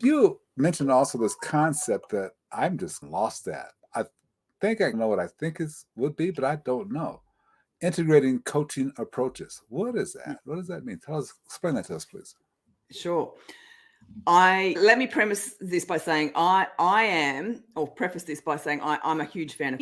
You mentioned also this concept that I'm just lost at. I think I know what I think is would be, but I don't know. Integrating coaching approaches. What is that? What does that mean? Tell us, explain that to us, please. Sure. I let me premise this by saying I am, or preface this by saying I'm a huge fan of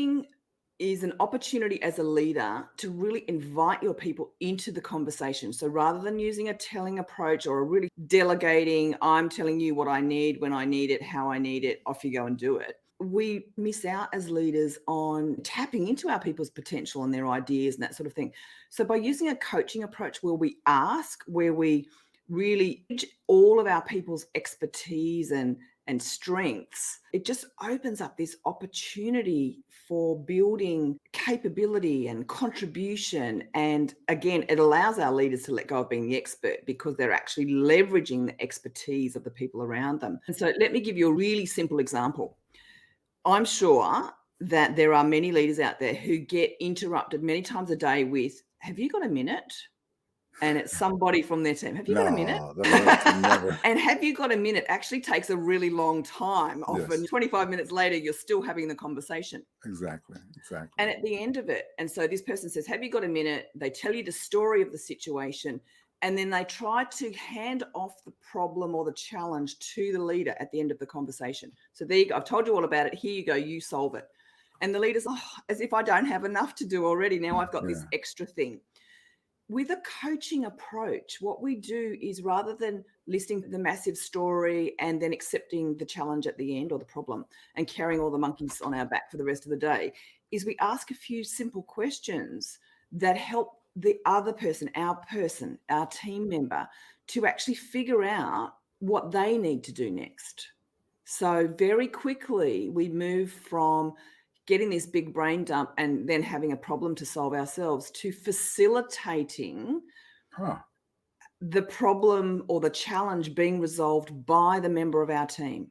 is an opportunity as a leader to really invite your people into the conversation. So rather than using a telling approach or a really delegating, I'm telling you what I need, when I need it, how I need it, off you go and do it. We miss out as leaders on tapping into our people's potential and their ideas and that sort of thing. So by using a coaching approach where we ask, where we really all of our people's expertise and strengths, it just opens up this opportunity for building capability and contribution. And again, it allows our leaders to let go of being the expert because they're actually leveraging the expertise of the people around them. And so let me give you a really simple example. I'm sure that there are many leaders out there who get interrupted many times a day with, have you got a minute? And it's somebody from their team. Have you got a minute? No, that's never. And have you got a minute actually takes a really long time. Often Yes, 25 minutes later, you're still having the conversation. exactly, exactly. And at the end of it, and so this person says, have you got a minute? They tell you the story of the situation. And then they try to hand off the problem or the challenge to the leader at the end of the conversation. So there you go. I've told you all about it. Here you go. You solve it. And the leader's, as if I don't have enough to do already. Now I've got this Yeah. extra thing. With a coaching approach, what we do is rather than listing the massive story and then accepting the challenge at the end or the problem and carrying all the monkeys on our back for the rest of the day, is we ask a few simple questions that help the other person, our team member, to actually figure out what they need to do next. So very quickly, we move from getting this big brain dump and then having a problem to solve ourselves to facilitating Huh. the problem or the challenge being resolved by the member of our team.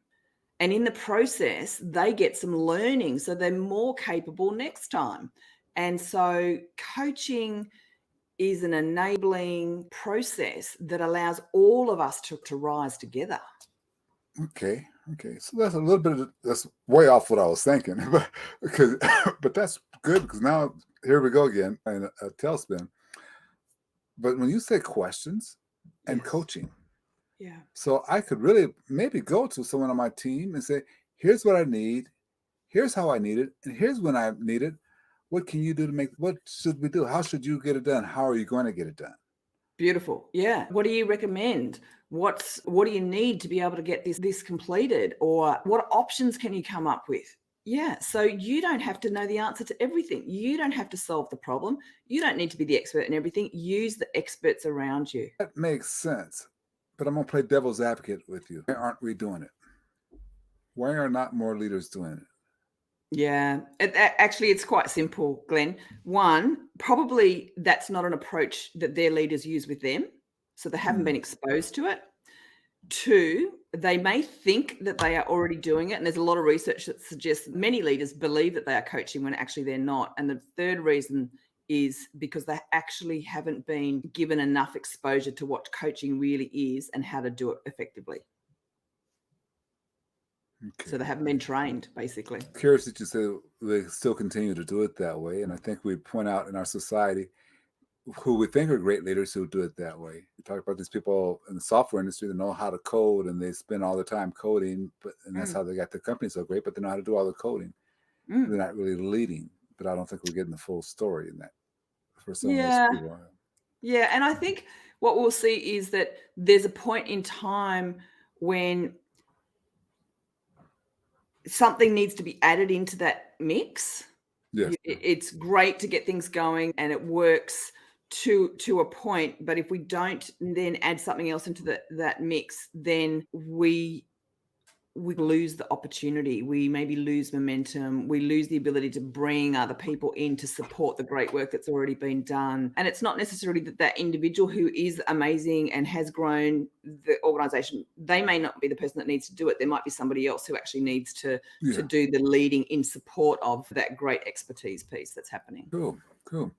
And in the process, they get some learning, so they're more capable next time. And so coaching is an enabling process that allows all of us to rise together. Okay. Okay. So that's a little bit of that's way off what I was thinking, but because but that's good because now here we go again in a tailspin. But when you say questions and Yes. coaching, Yeah. so I could really maybe go to someone on my team and say, here's what I need, here's how I need it, and here's when I need it. What can you do to make what should we do? How should you get it done? How are you going to get it done? Beautiful. Yeah. What do you recommend? What do you need to be able to get this completed? Or what options can you come up with? Yeah. So you don't have to know the answer to everything. You don't have to solve the problem. You don't need to be the expert in everything. Use the experts around you. That makes sense. But I'm gonna play devil's advocate with you. Why aren't we doing it? Why are not more leaders doing it? Yeah. Actually, it's quite simple, Glenn. One, probably that's not an approach that their leaders use with them. So they haven't Hmm. been exposed to it. Two, they may think that they are already doing it. And there's a lot of research that suggests many leaders believe that they are coaching when actually they're not. And the third reason is because they actually haven't been given enough exposure to what coaching really is and how to do it effectively. Okay. So they haven't been trained, basically. Curious that you say they still continue to do it that way. And I think we point out in our society who we think are great leaders who do it that way. We talk about these people in the software industry that know how to code and they spend all the time coding, and that's Mm, how they got their company so great, but they know how to do all the coding. mm. They're not really leading, but I don't think we're getting the full story in that for some of those Yeah. people. Yeah. And I think what we'll see is that there's a point in time when something needs to be added into that mix. Yes. It's great to get things going and it works to a point, but if we don't then add something else into that mix, then we lose the opportunity. We maybe lose momentum. We lose the ability to bring other people in to support the great work that's already been done. And it's not necessarily that individual who is amazing and has grown the organization, they may not be the person that needs to do it. There might be somebody else who actually needs to Yeah. do the leading in support of that great expertise piece that's happening. Cool. Cool.